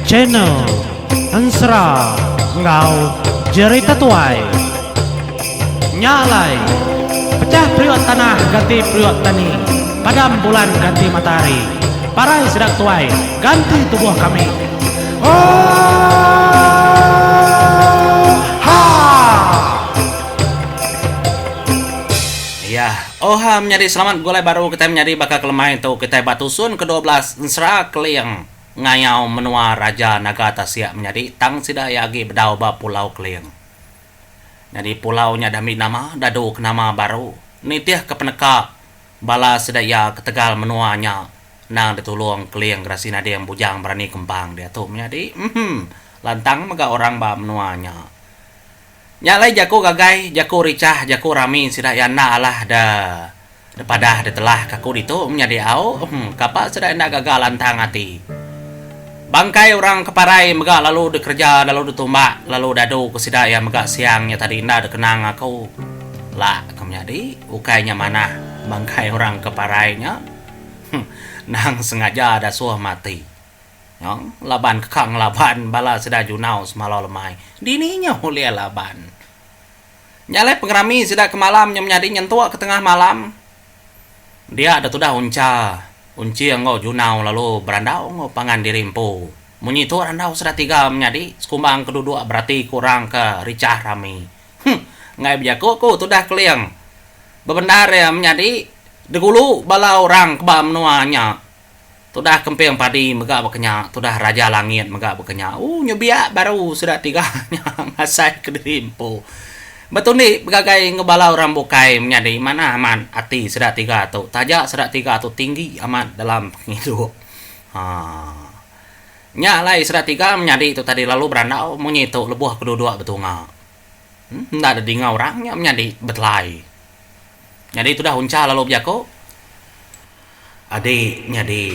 Channel Ansra Ngau Jerita Tuai Nyalai Pecah priok tanah ganti priok tani, padam bulan ganti matahari, parai sedang tuai ganti tubuh kami. Ya, menjadi selamat gulai baru kita menjadi bakal kelemah itu kita batusun ke-12 Nsra Keliang ngayau menua Raja Naga Tasya menjadi tang sida yagi bedau ba pulau Keliang. Jadi pulaunya dami nama dadu ke nama baru. Nitiah ke peneka bala sedaya ke Tegal menuanya nang ditulung Keliang grasina dia yang bujang berani kembang dia tuh menjadi lantang mega orang ba menuanya. Nyalai jaku gagai, jaku ricah, jaku rami sida yana alah pada telah kaku itu menjadi au kapa sida enda gagal lantang hati. Bangkai orang keparai mega lalu dikerja lalu ditumbak lalu dadu kesidaya mega siangnya tadi indah dikenang aku lah kemudian ukainya mana bangkai orang keparainya nang sengaja ada suah mati yang laban kekang laban bala sida junau semalau lemai dininya mulia laban nyalai pengerami sida ke malam menjadi nyentua ke tengah malam dia ada tudah unci ngau junau lalu berandau ngau pangan dirimpu munyi tu randau sudah tiga menjadi sekumbang kedua berarti kurang ke ricah rami ngai bijaku ku tudah Keliang bebenar ya menjadi degulu bala orang keba menuanya tudah kempeng padi mega bekenya tudah raja langit mega bekenya nyubia baru sudah tiga ngasai ke dirimpu betul nih begagai ngebala orang bukai menjadi mana aman ati sedak tiga tu tajak sedak tiga tu tinggi amat dalam hidup nyalai sedak tiga menjadi itu tadi lalu berandau menyitu lebuh kedua betul nggak nggak ada dinga orangnya menjadi betlai jadi itu dah unca lalu biako adik jadi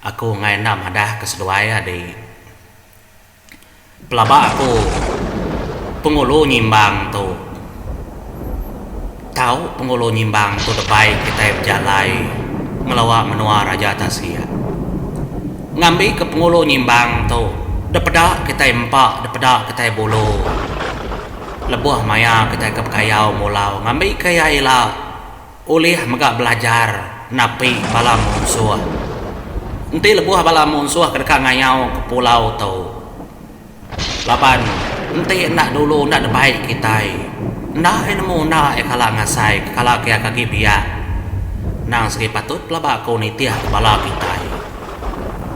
aku ngai nam ada keseduai adik pelaba aku pengulu nyimbang tu tahu pengulu nyimbang tu terbaik kita berjalai ngelawak menua Raja Tasya ngambil ke pengulu nyimbang tu depedak kita empak depedak kita bulu lebuh maya kita ke kayau mulau ngambil kaya ila ulih mega belajar napi bala munsuh nanti lebuh bala munsuh ke dekat ngayau ke pulau tu lapan nanti nak dulu nak baik kita nak nemu nak kalah ngasai kalah kaya kaki biak nang segi patut pelaba aku nitiah kepala kita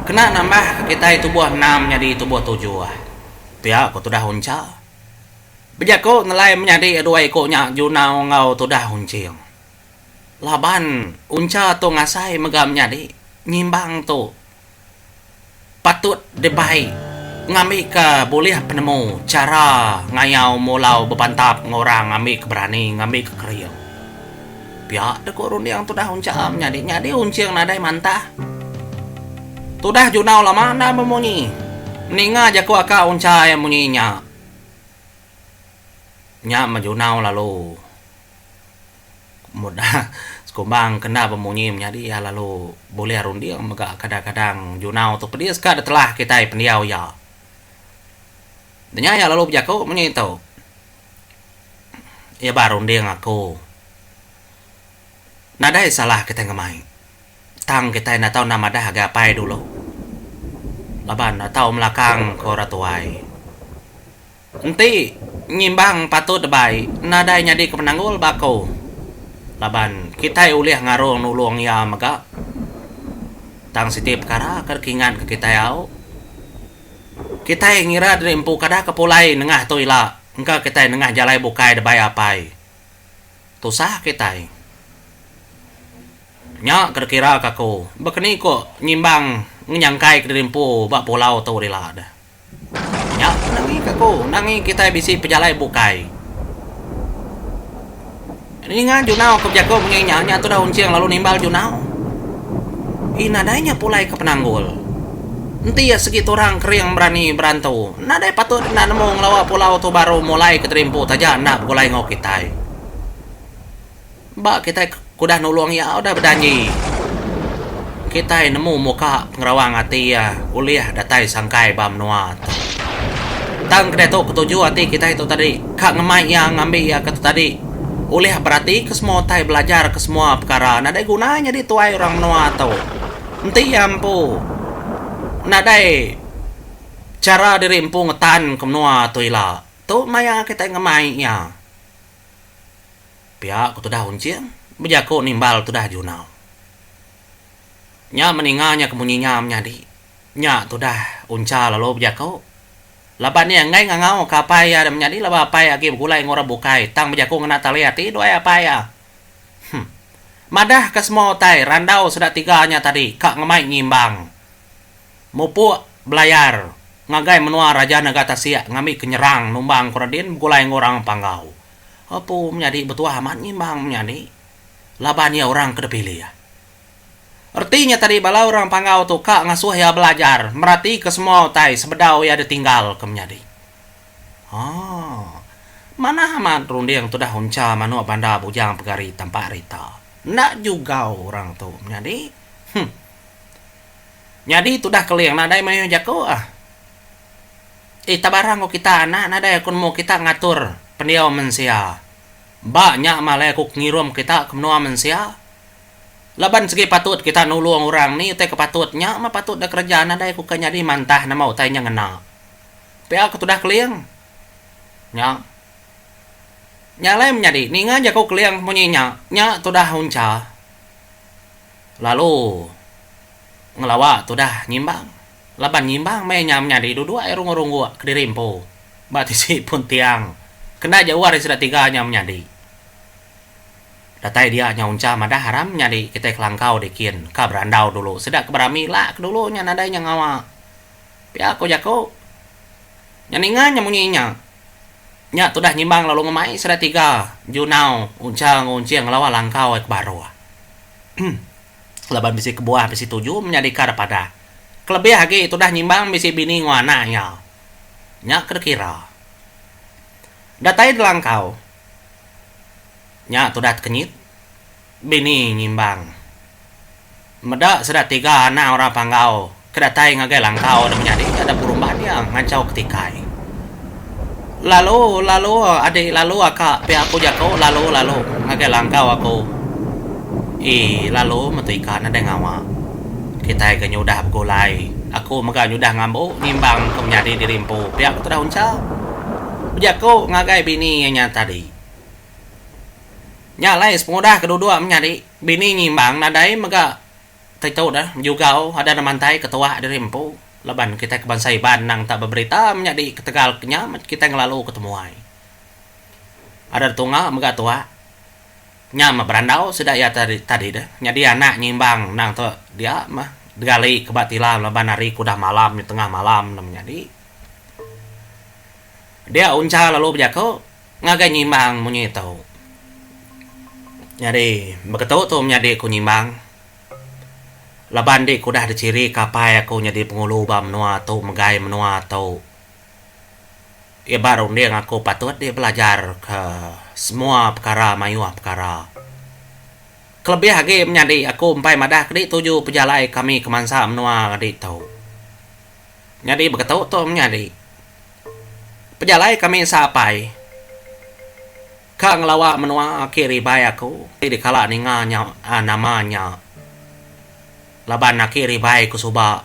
kena nambah kita itu buah 6 jadi itu buah 7 tiap aku sudah hunca bejaku nilai menjadi dua ikutnya junau ngau tu dah huncing laban unca tu ngasai megam menjadi nyimbang tu patut dibaik ngambil ke boleh penemu cara ngayau mulau bebantap ngorang ngambil keberani ngambil ke kriang pihak dekorun yang tu dah uncam nyadi uncing nadai mantah tu dah junau lama anda memunyi meninga jaku aka unca yang munyinya nya majunau lalu mudah sekumbang kena pemunyi menjadi ya lalu boleh rundiang mega kadang-kadang junau tu pedih sekali telah kita pendiau ya ya lalu bijaku menyitu ya baru dia ngaku nadai salah kita ngemai tang kita nak tahu nama dah agak apa dulu laban tahu melakang ko ratuai nanti nyimbang patut baik nadai nyadi kemenanggul bako laban kita ulih ngarung nulung ya maka tang siti perkara kerkingan ke kita yau kita yang ngira dari empu kada kepulai nengah tu ila engkau kita nengah jalai bukai debai apai tu sah kita nya kira-kira kaku bekeni kok nyimbang nyangkai ke empu bak pulau tu ila dah nya nangi kaku nangi kita bisi pejalai bukai ini ngah junau kejaku menginya tu dah unciang lalu nimbal junau inadainya pulai ke penanggul nanti ya segitu orang kering berani berantau nadai patut nak nemu ngelawa pulau tu baru mulai keterimpu taja nak mulai ngau kita mbak kita kudah nulung ya udah berjanji kita nemu muka pengrawang hati ya uliah datai sangkai bam nuat tang kreto ketujuh hati kita itu tadi kak ngemai yang ngambil ya kata tadi uliah berarti ke semua tai belajar ke semua perkara nada gunanya di tuai orang nuat tau enti ampu nada cara dirimpu ngetan ke nuat tu ila tu maya kita ngemai ya pihak tu dah uncian berjaku nimbal tu dah junau nya meninggalnya kemunyinya menjadi nya tu dah unca lalu berjaku laban ni ngai ngangau kapai ya menjadi laba apa ya ki gulai ngora bukai tang berjaku ngena tali hati doa apa ya madah ke semua tai randau sudah tiganya tadi kak ngemai ngimbang mupu belayar ngagai menua raja negata siak ngami kenyerang numbang kuradin gulai ngorang panggau apa menjadi betul amat ngimbang menjadi laban ya orang kedepilih ya artinya tadi bala orang panggau tu kak ngasuh ya belajar merati ke semua tai sebedau ya ditinggal ke menjadi mana amat rundi yang tu dah hunca manu banda bujang pegari tampak rita nak juga orang tu menjadi jadi tu dah keliang nadai mayu jago tabarang ko kita anak nadai kun mau kita ngatur pendiau mensia banyak malah ku ngirum kita ke menua mensia laban segi patut kita nulung orang ni teh kepatutnya mah patut dah kerjaan ada ku kanyadi mantah nama utainya ngena pea aku dah keliang nya nyalai menjadi ninga jago keliang punyinya nya tu dah hunca lalu ngelawa tu dah nyimbang laban nyimbang me nyam nyadi dua erung-erung kedirimpo bati si pun tiang kena jauh hari sudah tiga nyam nyadi datai dia nyaunca madah haram nyari kita kelangkau dikin ka berandau dulu sedak keberami lah dulu nya nadai nya ngawa pia aku jako nyaninga nyamunyinya nya tu dah nyimbang lalu ngemai sedak tiga junau unca ngunci ngelawa langkau ek baru laban bisi kebuah bisi tujuh menjadi kar pada kelebih lagi itu dah nyimbang bisi bini ngwana nya kira-kira datai langkau nya tu dat kenyit bini nyimbang meda sedat tiga anak orang panggau kedatai ngagai langkau dan menjadi ada perubahan yang ngancau ketikai lalu adik lalu akak pe aku jako lalu ngagai langkau aku lalu metu ikan ada ngawa kita ke nyudah begulai aku mega nyudah ngambu nyimbang ke menjadi dirimpu pe aku sudah uncal jako ngagai bini nya tadi nyalai semudah kedua-dua menjadi bini nyimbang nadai mega tahu dah juga ada namantai ketua dari rempu leban kita ke bansai banang tak berberita menjadi ketegal kenyamat kita ngelalu ketemu ai ada tunga mega tua nyama berandau sudah ya tadi dah jadi anak nyimbang nang tuh dia mah gali kebatilan leban hari kudah malam di tengah malam menjadi dia unca lalu berjako ngagai nyimbang munyi tahu jadi begitu tuh menjadi ku nyimbang laban di kudah diciri kapai aku jadi pengulu bam menua tu megai menua tu baru dia ngaku patut dia belajar ke semua perkara mayu perkara kelebih lagi menjadi aku empai madah kedi tujuh pejalai kami kemansa menua kedi tahu jadi begitu tuh menjadi pejalai kami sapai kang lawa menua kiri bayaku di kala ninganya namanya laban kiri bayi ku suba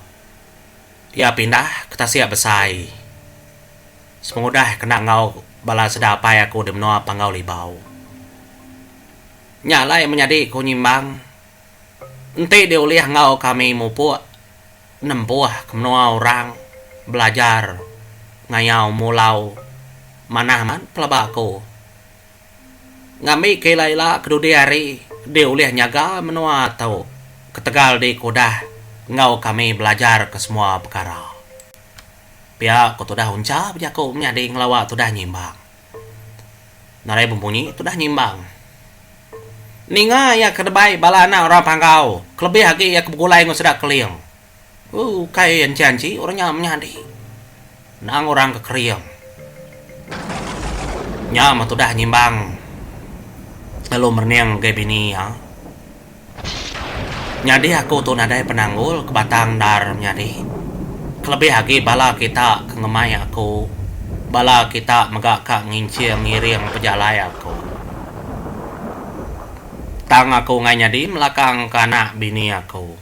ya pindah ke tasia besai semudah kena ngau bala sedapai aku di menua panggau libau nyalai menjadi ku nyimbang ente diuliah ngau kami mupu nempuah ke menua orang belajar ngayau mulau manaman pelabaku ngami ke laila kedudi hari dia uliah nyaga menua tahu ketegal di kudah ngau kami belajar ke semua perkara pihak ku tudah unca berjaku menjadi ngelawa tudah nyimbang narai berbunyi tudah nyimbang ninga ya kedebai balana orang panggau kelebih lagi ya kebulai ngusedak keliang kai yang janji orangnya menjadi nang orang kekeriang nyama tudah nyimbang lalu merniang gay bini Nyadi aku tuh nadai penanggul ke batang dar nyadi. Kelebih lagi bala kita kengemai aku. Bala kita megak kak ngincir ngiring pejalai aku. Tang aku ngai nyadi melakang kana bini aku.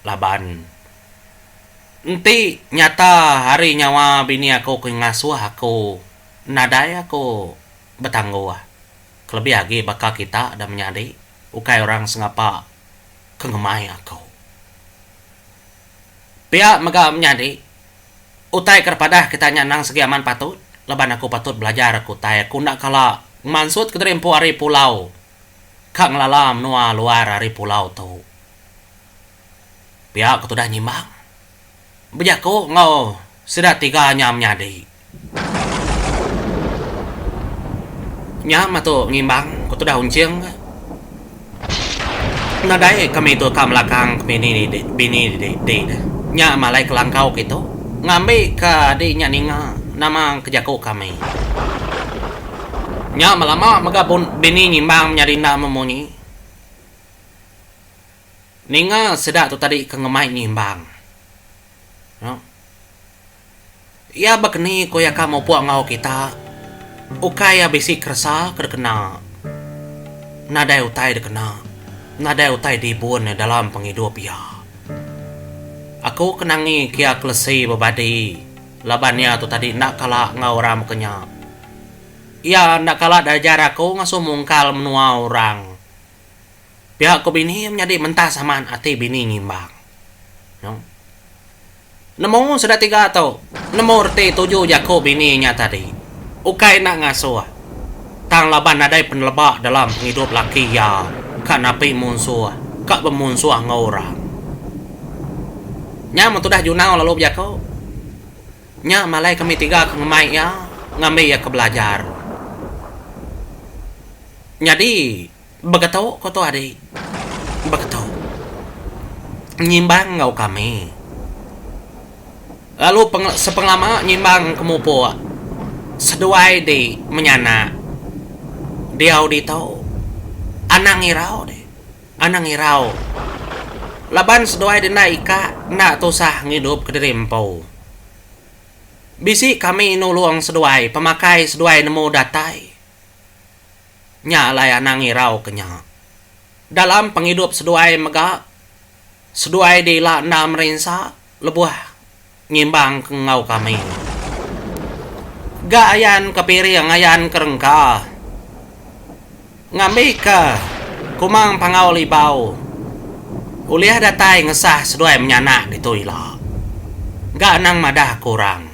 Laban. Enti nyata hari nyawa bini aku ngasuh aku. Nadai aku betangguh. Kelebih lagi bakal kita dan menyadi. Ukai orang sengapa kengemai aku. Pihak mega menyadi. Utai kepada kita nyanang segi aman patut. Leban aku patut belajar aku tay. Aku nak kala mansut ke terimpu hari pulau. Kak ngelalam nua luar hari pulau tu. Pihak aku dah nyimbang. Bejaku ngau sudah 3 nyam nyadi. Nyam tu ngimbang. Aku tu dah uncing. Nadai kami tu kam lakang bini di nya malai kelangkau gitu ngambil ke di nya ninga nama kejaku kami nya malama megabun bini nyimbang nyari nama moni ninga sedak tu tadi kengemai nyimbang no? Ya bakni koya kamu puak ngau kita ukaya bisi kersa kedekena nadai utai dekena nadai utai dibun dalam penghidup ya. Aku kenangi kia klesi babadi. Labannya tu tadi nak kala ngauram kenya. Ya nak kala dajar aku ngasuh mungkal menua orang. Pihak ko bini menjadi mentah samaan ati bini ngimbang. No? Nemu sudah 3 tau. Nemu reti 7 jako bini nya tadi. Ukai nak ngasuh. Tang laban nadai penlebak dalam penghidup laki ya. Kak napi munsuh. Kak bemunsuh ngaurang. Nya tu dah junau lalu jako. Nya malai kami 3 kengemai ya. Ngambil ya ke belajar. Jadi begitu kau tu adik. Begitu. Nyimbang ngau kami. Lalu sepenglama nyimbang kemupu. Seduai di menyana. Dia di tahu. Anang irau deh. Anang irau. Laban seduai di naika. Nak tusah ngidup ke dirimpau. Bisi kami nulung seduai. Pemakai seduai nemu datai. Nyalai anang irau kenya. Dalam penghidup seduai mega. Seduai di lakna merinsa. Lebuah. Ngimbang ke ngau kami. Ga ayan kepiring ayan kerengka. Ngambil ke kumang pangau libau. Uliah datai ngesah seduai menyanak di toilet. Ga nang madah kurang.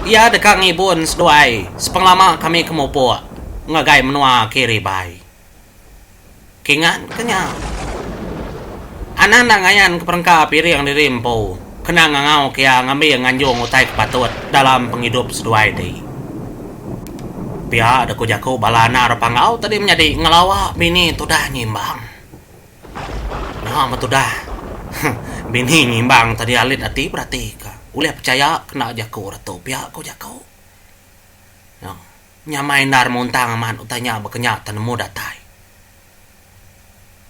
Ia dekang ibun seduai. Sepenglama kami kemupu. Ngagai menua kiri bai. Kingan kenya. Anan nangayan keperengka piring di rimpo. Kena ngangau kia ngambil nganjung utai kepatut dalam penghidup seduai di. Pihak ada jako balana repangau tadi menjadi ngelawa bini tu dah nyimbang. Nah, tu dah. Bini nyimbang tadi alit hati berarti ka. Uliah percaya kena jako ratu pihak ko jako. Nah, nyamai nar muntang aman utanya bekenya tanemu datai.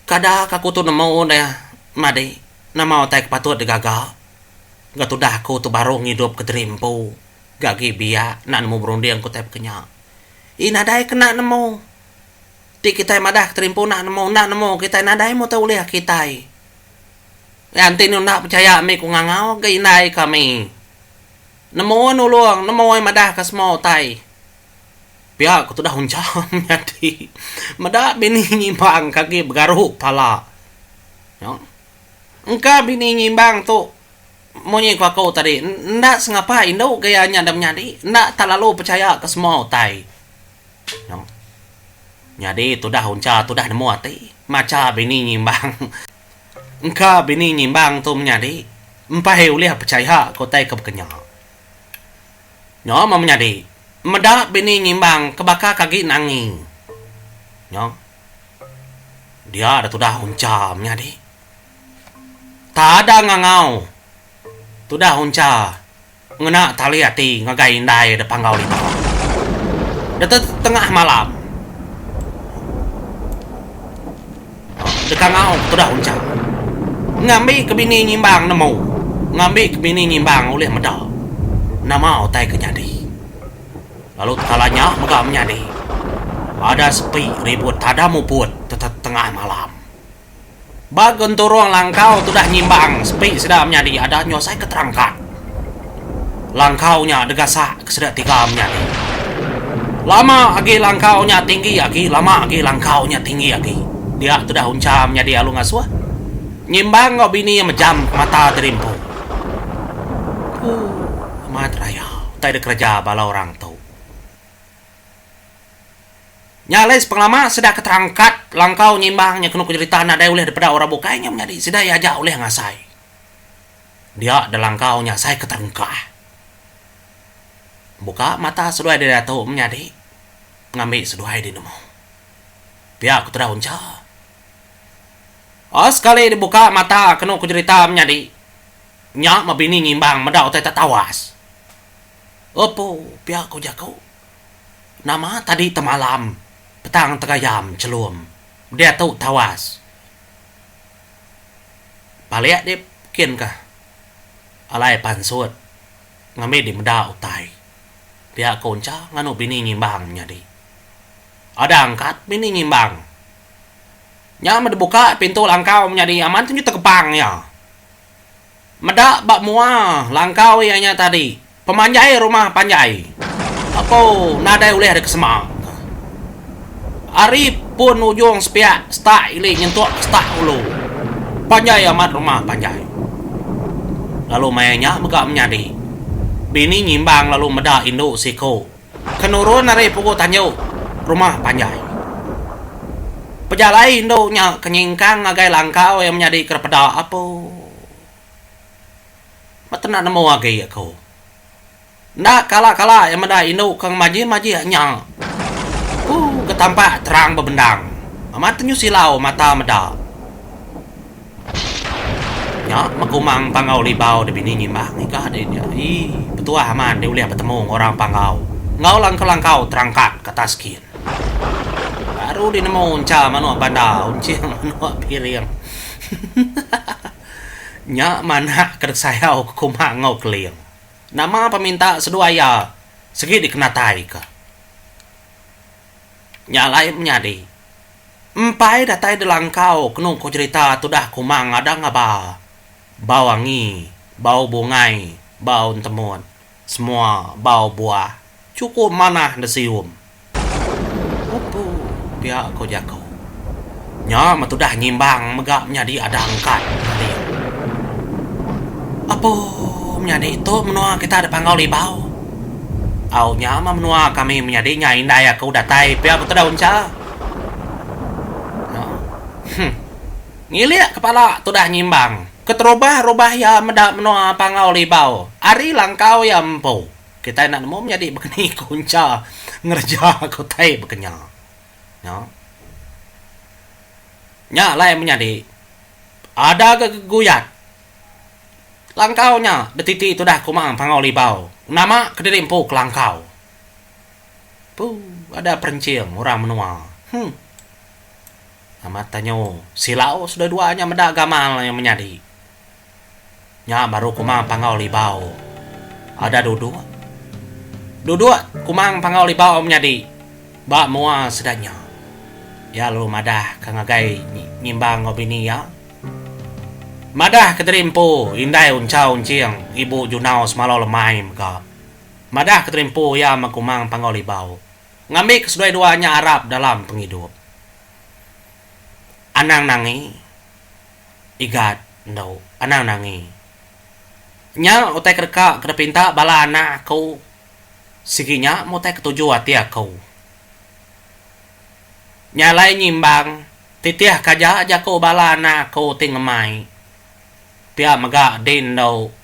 Kada kaku tu nemu dah madi nama utai kepatut digagal. Gatu dah aku tu baru ngidup ke terimpu. Gagi biak nak nemu berunding ku tai bekenya. Inadai kena nemu. Ti kita madah terimpu nak nemu kita nadai mo tahu lihat kita. Yanti nak percaya mi ku ngangau ke inai kami. Nemu nulung, nemu madah ke semua tai. Pihak ku tu dah huncam jadi. Madah bini nyimbang kaki bergaruh pala. Ya. Engkau bini nyimbang tu monyi ku aku tadi. Ndak sengapa indau gayanya dan nyadi. Ndak terlalu percaya ke semua tai. No. Jadi tu dah unca tu dah nemu hati maca bini nyimbang. Engka bini nyimbang tu menyadi empai uliah percaya ko tai ke bekenya. Nyo mau menyadi medak bini nyimbang kebaka kaki nangi. Nyo. Dia ada tu dah unca menyadi. Tak ada ngangau. Tu dah unca ngena tali hati ngagai indai depan kau lima. Datang tengah malam. dekang au tudah unca. Ngambil ke bini nyimbang nemu. Ngambil ke bini nyimbang oleh meda. Nama otai kenyadi. Lalu kalanya mega menyadi. Ada sepi ribut tada muput tetap tengah malam. Bagun turung langkau tudah nyimbang sepi sedap menyadi ada nyosai keterangkat. Langkaunya degasak kesedak tiga menyadi. Lama lagi langkaunya tinggi lagi, lama lagi langkaunya tinggi lagi. Dia sudah unca menjadi alung aswa. Nyimbang ngau bini yang mejam mata terimpu. Amat raya, tak ada kerja bala orang tu. Nyales penglama sedak keterangkat langkau nyimbangnya kena cerita nadai oleh daripada orang bukainya menjadi sedak aja oleh ngasai. Dia ada langkaunya saya keterangkat. Buka mata seduai dia tu menjadi ngambil seduai di nemu. Pihak aku telah unca. Sekali dibuka mata kena cerita menjadi nyak mabini nyimbang medak otai tak tawas. Opo pihak aku jago. Nama tadi temalam petang tegayam celum. Dia tu tawas. Balik dia kian kah? Alai pansut ngambil di medak otai. Pihak konca nganu bini nyimbang nyadi. Ada angkat bini nyimbang. Nya dibuka pintu langkau menjadi aman tunjuk tekepang ya. Medak bak mua langkau ianya tadi. Pemanjai rumah panjai. Apa nadai oleh ada kesemak. Ari pun ujung sepiak stak ili nyentuk stak ulu. Panjai amat rumah panjai. Lalu mayanya megak menyadi. Bini nyimbang lalu medak induk siko. Kenurun nari pukul tanjuk rumah panjai. Pejalai induknya kenyingkang agai langkau yang menjadi kerpeda apa. Matenak nemu agai aku. Ndak kala-kala yang medak induk kang maji-maji hanya. Ketampak terang berbendang. Amat tenyu silau mata medak. Nya makumang pangau libau de bini nyimbang nikah dia. Petua aman dia boleh bertemu orang pangau. Ngau langkau terangkat ke atas kin. Baru dinemu unca manua banda, unci manua piring. Nya mana kersayau kumang ngau keliang. Nama peminta seduaya segi dikenatai ke. Nya lain menyadi. Empai datai de langkau kenung ko cerita tu dah kumang ada ngaba. Bau wangi, bau bungai, bau temun, semua bau buah. Cukup mana desium. Opo pihak ko jago. Nya matu dah nyimbang megak menjadi ada angkat. Apa menjadi itu menua kita ada pangau libau. Au nya menua kami menjadi nyai indai aku datai pihak ko tada unca. Ngiliak kepala tu dah nyimbang. Keterubah-rubah ya medak menua pangau libau. Ari langkau ya empu. Kita nak nemu menjadi begini kunca ngerja aku tai bekenya. Ya. Nya lain menjadi ada keguyat. Langkaunya detiti itu dah kumang pangau libau. Nama kediri empu ke langkau. Ada perencing orang menua. Amat tanyo silau sudah duanya medak gamal yang menjadi. Nya baru kumang pangau libau. Ada duduk kumang pangau libau menjadi. Bak mua sedanya. Ya lu madah kang agai nyimbang ngobini ya. Madah keterimpu indai unca unciang ibu junau semalau lemai mega. Madah keterimpu ya makumang pangau libau. Ngambil kesedua duanya Arab dalam penghidup. Anang nangi igat ndau anang nangi. Nya utai kerka kerpinta bala anak aku. Siginya mutai ketujuh hati aku. Nyalai nyimbang titiah kaja jako bala anak aku tingemai. Pia mega dindau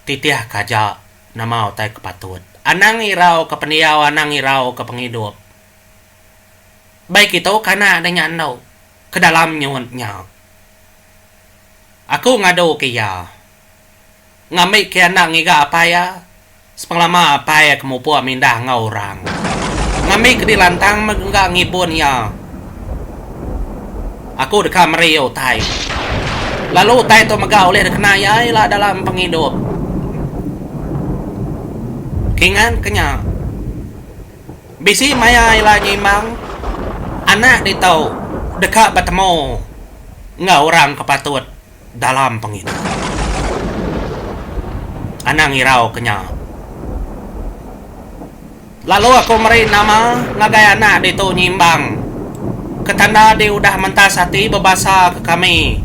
titiah kaja nama utai kepatut. Anang irau ke pendiau, anang irau ke penghidup. Baik itu karena adanya ndau ke dalam nyuntnya. Aku ngadu kia. Ngambil kia anak ngiga apa ya? Sepenglama apa ya kemupu mindah ngaurang. Ngambil ke di lantang enggak ngibun ya. Aku dekat Mario tai. Lalu tai tu megah oleh kenayai lah dalam penghidup. Kingan kenya. Bisi maya ila nyimbang. Anak di tau dekat bertemu ngah orang kepatut dalam penghidup. Anak ngirau kenya. Lalu aku meri nama ngagai anak di tu nyimbang. Ketanda dia udah mentas hati berbasa ke kami.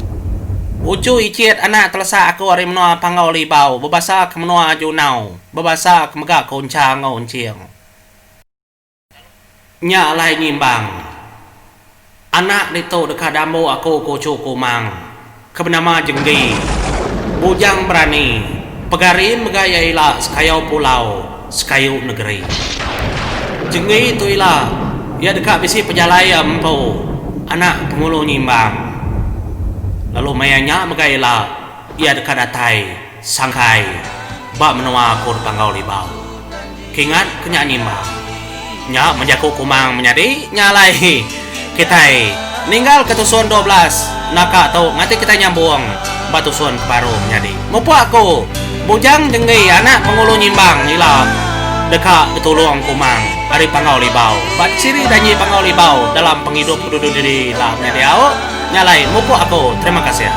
Ucu icit anak telesa aku hari menua pangau libau. Berbasa ke menua junau. Berbasa ke megak kuncang unciang. Nya lai nyimbang. Anak di tu dekat dambu aku kucu kumang. Kebenama jenggi. Bujang berani. Pegarin megaya ila sekayau pulau. Sekayu negeri. Jenggi tu ila. Ia dekat bisi pejalaya empu. Anak pengulu nyimbang. Lalu mayanya megailah. Ia dekat datai. Sangkai. Bak menua kur panggau libau. Kingat kenya nyimbang. Nya menjaku kumang menjadi nyalai. Kitai. Ninggal ketusun 12. Naka tau ngati kita nyambung. Batusun baru menjadi. Mupu aku. Bujang jenggi anak pengulu nyimbang. Ila. Dekat ketulung kumang hari pangau libau. Bat ciri danyi pangau libau dalam penghidup penduduk diri lah menjadi nyalai mupu aku. Terima kasih.